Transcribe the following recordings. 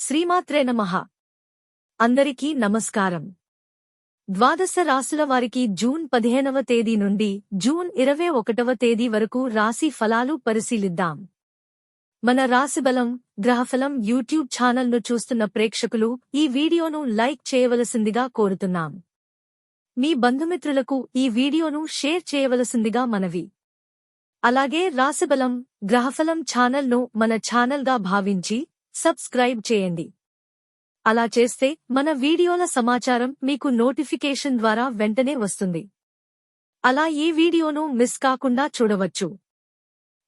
శ్రీమాత్రే నమః. అందరికీ నమస్కారం. ద్వాదశ రాశుల వారికి జూన్ 15వ తేదీ నుండి జూన్ 21వ తేదీ వరకు రాశి ఫలాలు పరిశీలిద్దాం. మన రాశిబలం గ్రహఫలం యూట్యూబ్ ఛానల్ను చూస్తున్న ప్రేక్షకులు ఈ వీడియోను లైక్ చేయవలసిందిగా కోరుతున్నాం. మీ బంధుమిత్రులకు ఈ వీడియోను షేర్ చేయవలసిందిగా మనవి. అలాగే రాశిబలం గ్రహఫలం ఛానల్ను మన ఛానల్గా భావించి సబ్స్క్రైబ్ చేయండి. అలా చేస్తే మన వీడియోల సమాచారం మీకు నోటిఫికేషన్ ద్వారా వెంటనే వస్తుంది. అలా ఈ వీడియోను మిస్ కాకుండా చూడవచ్చు.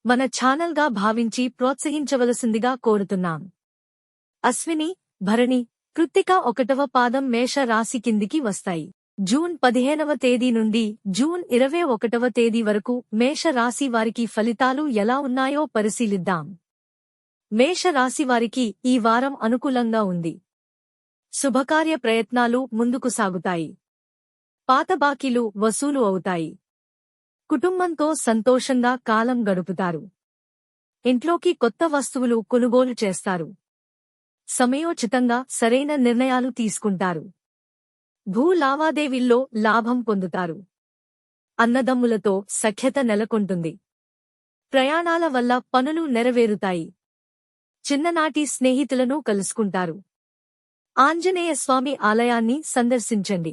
మన ఛానల్గా భావించి ప్రోత్సహించవలసిందిగా కోరుతున్నాం. అశ్విని, భరణి, కృత్తిక 1వ పాదం మేష రాశి కిందికి వస్తాయి. జూన్ 15వ తేదీ నుండి జూన్ 21వ తేదీ వరకు మేష రాశి వారికి ఫలితాలు ఎలా ఉన్నాయో పరిశీలిద్దాం. మేష రాశి వారికి ఈ వారం అనుకూలంగా ఉంది. శుభకార్య ప్రయత్నాలు ముందుకు సాగుతాయి. పాత బాకీలు వసూలు అవుతాయి. కుటుంబంతో సంతోషంగా కాలం గడుపుతారు. ఇంట్లోకి కొత్త వస్తువులు కొనుగోలు చేస్తారు. సమయోచితంగా సరైన నిర్ణయాలు తీసుకుంటారు. భూ లావాదేవీల్లో లాభం పొందుతారు. అన్నదమ్ములతో సఖ్యత నెలకొంటుంది. ప్రయాణాల వల్ల పనులు నెరవేరుతాయి. చిన్ననాటి స్నేహితులను కలుసుకుంటారు. ఆంజనేయ స్వామి ఆలయాన్ని సందర్శించండి.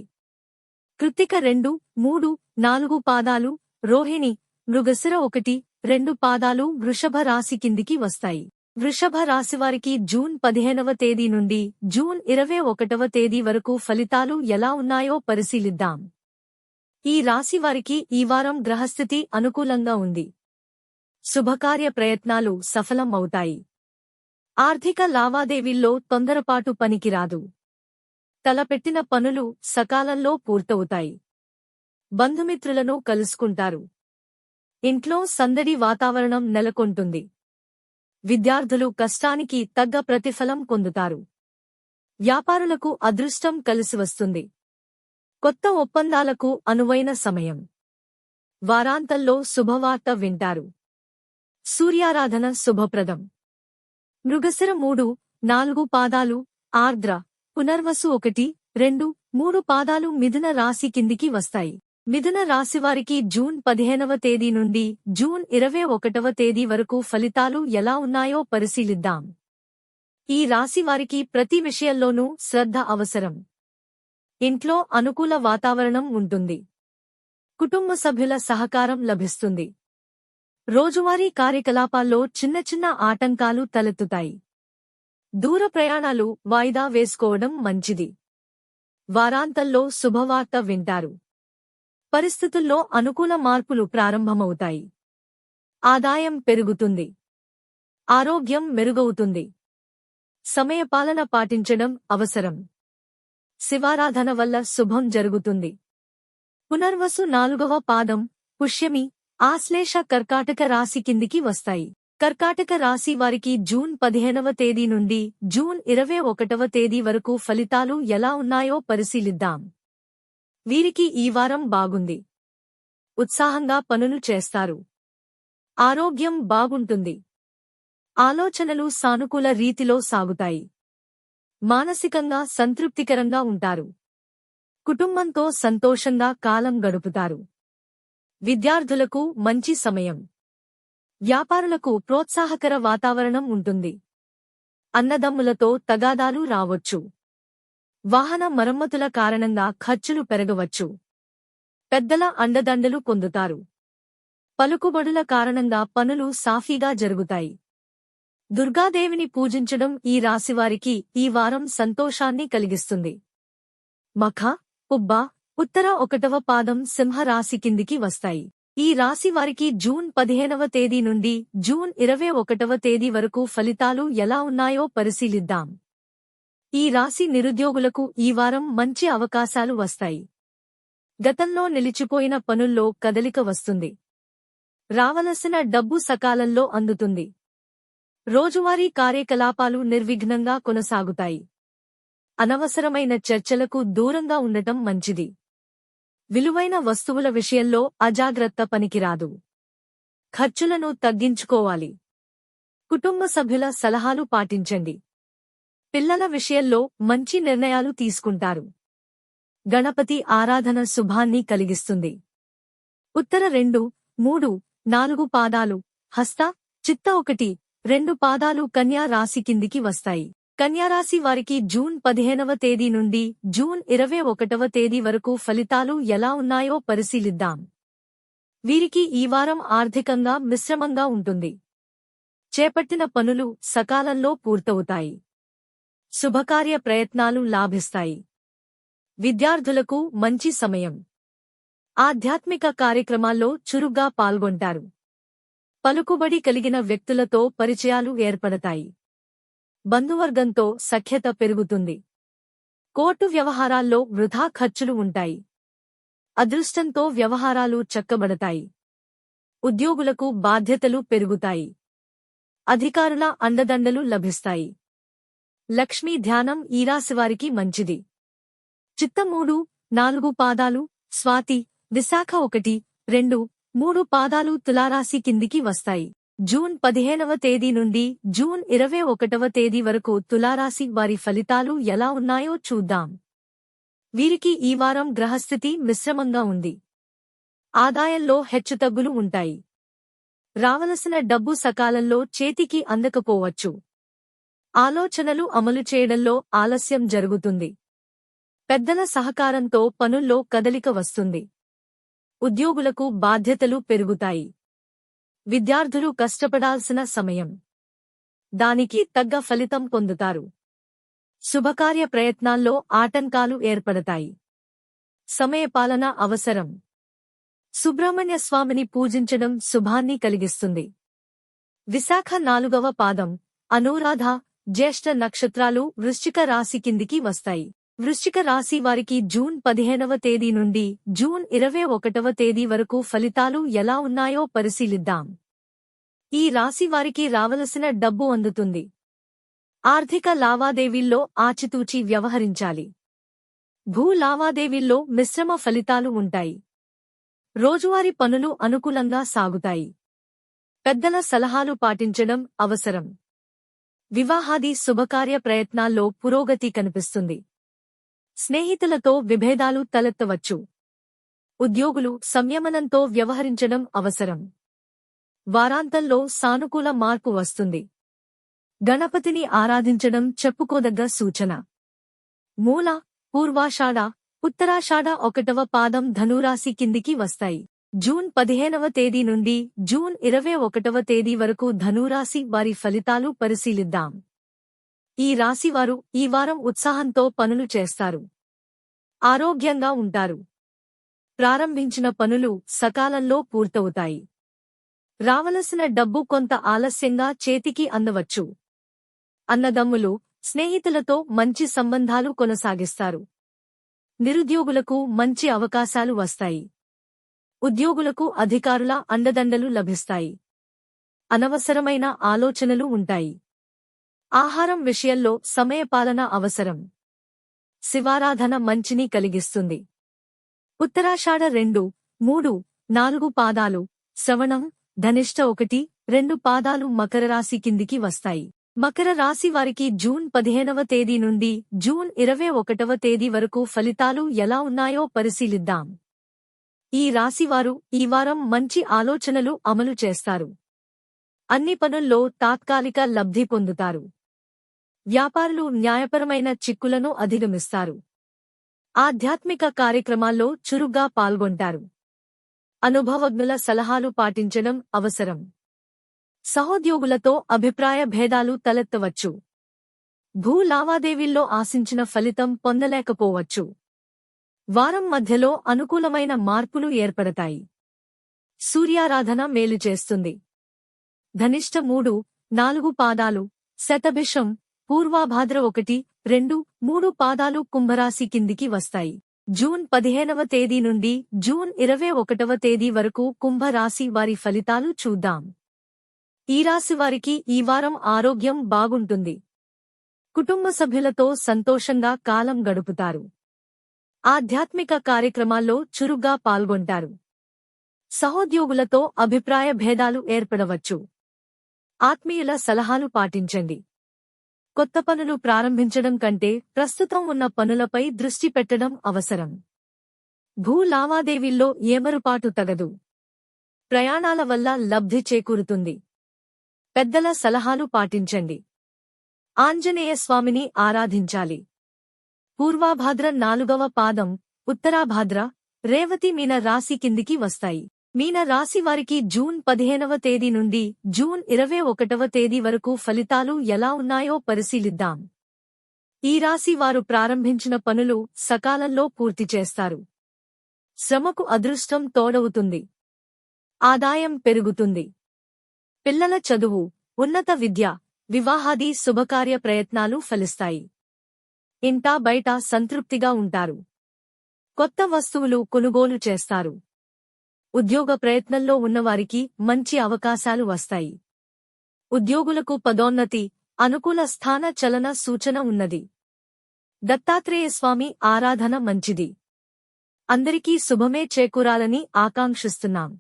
కృత్తిక 2, 3, 4 పాదాలు, రోహిణి, మృగశిర 1, 2 పాదాలు వృషభ రాశి కిందికి వస్తాయి. వృషభ రాశివారికి జూన్ 15వ తేదీ నుండి జూన్ 21వ తేదీ వరకు ఫలితాలు ఎలా ఉన్నాయో పరిశీలిద్దాం. ఈ రాశివారికి ఈ వారం గ్రహస్థితి అనుకూలంగా ఉంది. శుభకార్య ప్రయత్నాలు సఫలం అవుతాయి. ఆర్థిక లావాదేవీల్లో తొందరపాటు పనికిరాదు. తలపెట్టిన పనులు సకాలంలో పూర్తవుతాయి. బంధుమిత్రులను కలుసుకుంటారు. ఇంట్లో సందడి వాతావరణం నెలకొంటుంది. విద్యార్థులు కష్టానికి తగ్గ ప్రతిఫలం పొందుతారు. వ్యాపారులకు అదృష్టం కలిసివస్తుంది. కొత్త ఒప్పందాలకు అనువైన సమయం. వారాంతంలో శుభవార్త వింటారు. సూర్యారాధన శుభప్రదం. మృగశిర 3, 4 పాదాలు, ఆర్ద్ర, పునర్వసు 1, 2, 3 పాదాలు మిథున రాశి కిందికి వస్తాయి. మిథున రాశివారికి జూన్ 15వ తేదీ నుండి జూన్ 21వ తేదీ వరకు ఫలితాలు ఎలా ఉన్నాయో పరిశీలిద్దాం. ఈ రాశివారికి ప్రతి విషయంలోనూ శ్రద్ధ అవసరం. ఇంట్లో అనుకూల వాతావరణం ఉంటుంది. కుటుంబ సభ్యుల సహకారం లభిస్తుంది. రోజువారీ కార్యకలాపాల్లో చిన్న చిన్న ఆటంకాలు తలెత్తుతాయి. దూర ప్రయాణాలు వాయిదా వేసుకోవడం మంచిది. వారాంతంలో శుభవార్త వింటారు. పరిస్థితుల్లో అనుకూల మార్పులు ప్రారంభమవుతాయి. ఆదాయం పెరుగుతుంది. ఆరోగ్యం మెరుగవుతుంది. సమయపాలన పాటించడం అవసరం. శివారాధన వల్ల శుభం జరుగుతుంది. పునర్వసు 4వ పాదం, పుష్యమి, ఆశ్లేష కర్కాటక రాశి కిందికి వస్తాయి. కర్కాటక రాశి వారికి జూన్ 15వ తేదీ నుండి జూన్ 21వ తేదీ వరకు ఫలితాలు ఎలా ఉన్నాయో పరిశీలిద్దాం. వీరికి ఈ వారం బాగుంది. ఉత్సాహంగా పనులు చేస్తారు. ఆరోగ్యం బాగుంటుంది. ఆలోచనలు సానుకూల రీతిలో సాగుతాయి. మానసికంగా సంతృప్తికరంగా ఉంటారు. కుటుంబంతో సంతోషంగా కాలం గడుపుతారు. విద్యార్థులకు మంచి సమయం. వ్యాపారులకు ప్రోత్సాహకర వాతావరణం ఉంటుంది. అన్నదమ్ములతో తగాదాలు రావచ్చు. వాహన మరమ్మతుల కారణంగా ఖర్చులు పెరగవచ్చు. పెద్దల అండదండలు పొందుతారు. పలుకుబడుల కారణంగా పనులు సాఫీగా జరుగుతాయి. దుర్గాదేవిని పూజించడం ఈ రాశివారికి ఈ వారం సంతోషాన్ని కలిగిస్తుంది. మఖ, పుబ్బ, ఉత్తర 1వ పాదం సింహ రాశి కిందికి వస్తాయి. ఈ రాశి వారికి జూన్ 15వ తేదీ నుండి జూన్ 21వ తేదీ వరకు ఫలితాలు ఎలా ఉన్నాయో పరిశీలిద్దాం. ఈ రాశి నిరుద్యోగులకు ఈ వారం మంచి అవకాశాలు వస్తాయి. గతంలో నిలిచిపోయిన పనుల్లో కదలిక వస్తుంది. రావలసిన డబ్బు సకాలంలో అందుతుంది. రోజువారీ కార్యకలాపాలు నిర్విఘ్నంగా కొనసాగుతాయి. అనవసరమైన చర్చలకు దూరంగా ఉండటం మంచిది. విలువైన వస్తువుల విషయంలో అజాగ్రత్త పనికిరాదు. ఖర్చులను తగ్గించుకోవాలి. కుటుంబ సభ్యుల సలహాలు పాటించండి. పిల్లల విషయంలో మంచి నిర్ణయాలు తీసుకుంటారు. గణపతి ఆరాధన శుభాన్ని కలిగిస్తుంది. ఉత్తర 2, 3, 4 పాదాలు, హస్త, చిత్త 1, 2 పాదాలు కన్యా రాశి కిందికి వస్తాయి. కన్యారాశి వారికి జూన్ 15వ తేదీ నుండి జూన్ 21వ తేదీ వరకు ఫలితాలు ఎలా ఉన్నాయో పరిశీలిద్దాం. వీరికి ఈ వారం ఆర్థికంగా మిశ్రమంగా ఉంటుంది. చేపట్టిన పనులు సకాలంలో పూర్తవుతాయి. శుభకార్య ప్రయత్నాలు లాభిస్తాయి. విద్యార్థులకు మంచి సమయం. ఆధ్యాత్మిక కార్యక్రమాల్లో చురుగ్గా పాల్గొంటారు. పలుకుబడి కలిగిన వ్యక్తులతో పరిచయాలు ఏర్పడతాయి. బంధువర్గంతో సఖ్యత పెరుగుతుంది. కోర్టు వ్యవహారాల్లో వృథా ఖర్చులు ఉంటాయి. అదృష్టంతో వ్యవహారాలు చక్కబడతాయి. ఉద్యోగులకు బాధ్యతలు పెరుగుతాయి. అధికారుల అండదండలు లభిస్తాయి. లక్ష్మీ ధ్యానం ఈ రాశివారికి మంచిది. చిత్త 3, 4 పాదాలు, స్వాతి, విశాఖ 1, 2, 3 పాదాలు తులారాశి కిందికి వస్తాయి. జూన్ 15వ తేదీ నుండి జూన్ 21వ తేదీ వరకు తులారాశి వారి ఫలితాలు ఎలా ఉన్నాయో చూద్దాం. వీరికి ఈ వారం గ్రహస్థితి మిశ్రమంగా ఉంది. ఆదాయంలో హెచ్చుతగ్గులు ఉంటాయి. రావలసిన డబ్బు సకాలంలో చేతికి అందకపోవచ్చు. ఆలోచనలు అమలు చేయడంలో ఆలస్యం జరుగుతుంది. పెద్దల సహకారంతో పనుల్లో కదలిక వస్తుంది. ఉద్యోగులకు బాధ్యతలు పెరుగుతాయి. విద్యార్థులు కష్టపడాల్సిన సమయం. దానికి తగ్గ ఫలితం పొందుతారు. శుభకార్య ప్రయత్నాల్లో ఆటంకాలు ఏర్పడతాయి. సమయపాలన అవసరం. సుబ్రహ్మణ్య స్వామిని పూజించడం శుభాన్ని కలిగిస్తుంది. విశాఖ 4వ పాదం, అనురాధ, జ్యేష్ఠ నక్షత్రాలు వృశ్చిక రాశి కిందికి వస్తాయి. వృశ్చిక రాశి వారికి జూన్ 15వ తేదీ నుండి జూన్ 21వ తేదీ వరకు ఫలితాలు ఎలా ఉన్నాయో పరిశీలిద్దాం. ఈ రాశి వారికి రావలసిన డబ్బు అందుతుంది. ఆర్థిక లావాదేవీల్లో ఆచితూచి వ్యవహరించాలి. భూ లావాదేవీల్లో మిశ్రమ ఫలితాలు ఉంటాయి. రోజువారీ పనులు అనుకూలంగా సాగుతాయి. పెద్దల సలహాలు పాటించడం అవసరం. వివాహాది శుభకార్య ప్రయత్నాల్లో పురోగతి కనిపిస్తుంది. స్నేహితులతో విభేదాలు తలెత్తవచ్చు. ఉద్యోగులు సంయమనంతో వ్యవహరించడం అవసరం. వారాంతంలో సానుకూల మార్పు వస్తుంది. గణపతిని ఆరాధించడం చెప్పుకోదగ్గ సూచన. మూల, పూర్వాషాఢ, ఉత్తరాషాఢ 1వ పాదం ధనురాశి కిందికి వస్తాయి. జూన్ 15వ తేదీ నుండి జూన్ 21వ తేదీ వరకు ధనురాశి వారి ఫలితాలు పరిశీలిద్దాం. ఈ రాశివారు ఈ వారం ఉత్సాహంతో పనులు చేస్తారు. ఆరోగ్యంగా ఉంటారు. ప్రారంభించిన పనులు సకాలంలో పూర్తవుతాయి. రావలసిన డబ్బు కొంత ఆలస్యంగా చేతికి అందవచ్చు. అన్నదమ్ములు, స్నేహితులతో మంచి సంబంధాలు కొనసాగిస్తారు. నిరుద్యోగులకు మంచి అవకాశాలు వస్తాయి. ఉద్యోగులకు అధికారుల అండదండలు లభిస్తాయి. అనవసరమైన ఆలోచనలు ఉంటాయి. ఆహారం విషయంలో సమయపాలన అవసరం. శివారాధన మంచిని కలిగిస్తుంది. ఉత్తరాషాఢ 2, 3, 4 పాదాలు, శ్రవణం, ధనిష్ట 1, 2 పాదాలు మకర రాశి కిందికి వస్తాయి. మకర రాశి వారికి జూన్ 15వ తేదీ నుండి జూన్ 21వ తేదీ వరకు ఫలితాలు ఎలా ఉన్నాయో పరిశీలిద్దాం. ఈ రాశివారు ఈ వారం మంచి ఆలోచనలు అమలు చేస్తారు. అన్ని పనుల్లో తాత్కాలిక లబ్ధి పొందుతారు. వ్యాపారులు న్యాయపరమైన చిక్కులను అధిగమిస్తారు. ఆధ్యాత్మిక కార్యక్రమాల్లో చురుగ్గా పాల్గొంటారు. అనుభవజ్ఞుల సలహాలు పాటించడం అవసరం. సహోద్యోగులతో అభిప్రాయ భేదాలు తలెత్తవచ్చు. భూ లావాదేవీల్లో ఆశించిన ఫలితం పొందలేకపోవచ్చు. వారం మధ్యలో అనుకూలమైన మార్పులు ఏర్పడతాయి. సూర్యారాధన మేలు చేస్తుంది. ధనిష్ట 3, 4 పాదాలు, శతభిషం, పూర్వాభాద్ర 1, 2, 3 పాదాలు కుంభరాశి కిందికి వస్తాయి. జూన్ 15వ తేదీ నుండి జూన్ 21వ తేదీ వరకు కుంభరాశి వారి ఫలితాలు చూద్దాం. ఈ రాశి వారికి ఈ వారం ఆరోగ్యం బాగుంటుంది. కుటుంబ సభ్యులతో సంతోషంగా కాలం గడుపుతారు. ఆధ్యాత్మిక కార్యక్రమాల్లో చురుగ్గా పాల్గొంటారు. సహోద్యోగులతో అభిప్రాయ భేదాలు ఏర్పడవచ్చు. ఆత్మీయుల సలహాలు పాటించండి. కొత్త పనులు ప్రారంభించడం కంటే ప్రస్తుతం ఉన్న పనులపై దృష్టి పెట్టడం అవసరం. భూ లావాదేవీల్లో ఏమరుపాటు తగదు. ప్రయాణాల వల్ల లబ్ధి చేకూరుతుంది. పెద్దల సలహాలు పాటించండి. ఆంజనేయ స్వామిని ఆరాధించాలి. పూర్వాభాద్ర 4వ పాదం, ఉత్తరాభాద్ర, రేవతి మీన రాశి కిందికి వస్తాయి. మీన రాశి వారికి జూన్ 15వ తేదీ నుండి జూన్ 21వ తేదీ వరకు ఫలితాలు ఎలా ఉన్నాయో పరిశీలిద్దాం. ఈ రాశి వారు ప్రారంభించిన పనులు సకాలంలో పూర్తి చేస్తారు. శ్రమకు అదృష్టం తోడవుతుంది. ఆదాయం పెరుగుతుంది. పిల్లల చదువు, ఉన్నత విద్య, వివాహాది శుభకార్య ప్రయత్నాలు ఫలిస్తాయి. ఇంటా బయట సంతృప్తిగా ఉంటారు. కొత్త వస్తువులు కొనుగోలు చేస్తారు. ఉద్యోగ ప్రయత్నంలో ఉన్నవారికి మంచి అవకాశాలు వస్తాయి. ఉద్యోగులకు పదోన్నతి, అనుకూల స్థాన చలన సూచన ఉన్నది. దత్తాత్రేయ స్వామి ఆరాధన మంచిది. అందరికీ శుభమే చేకూరాలని ఆకాంక్షిస్తున్నాం.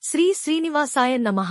శ్రీ శ్రీనివాసాయ నమః.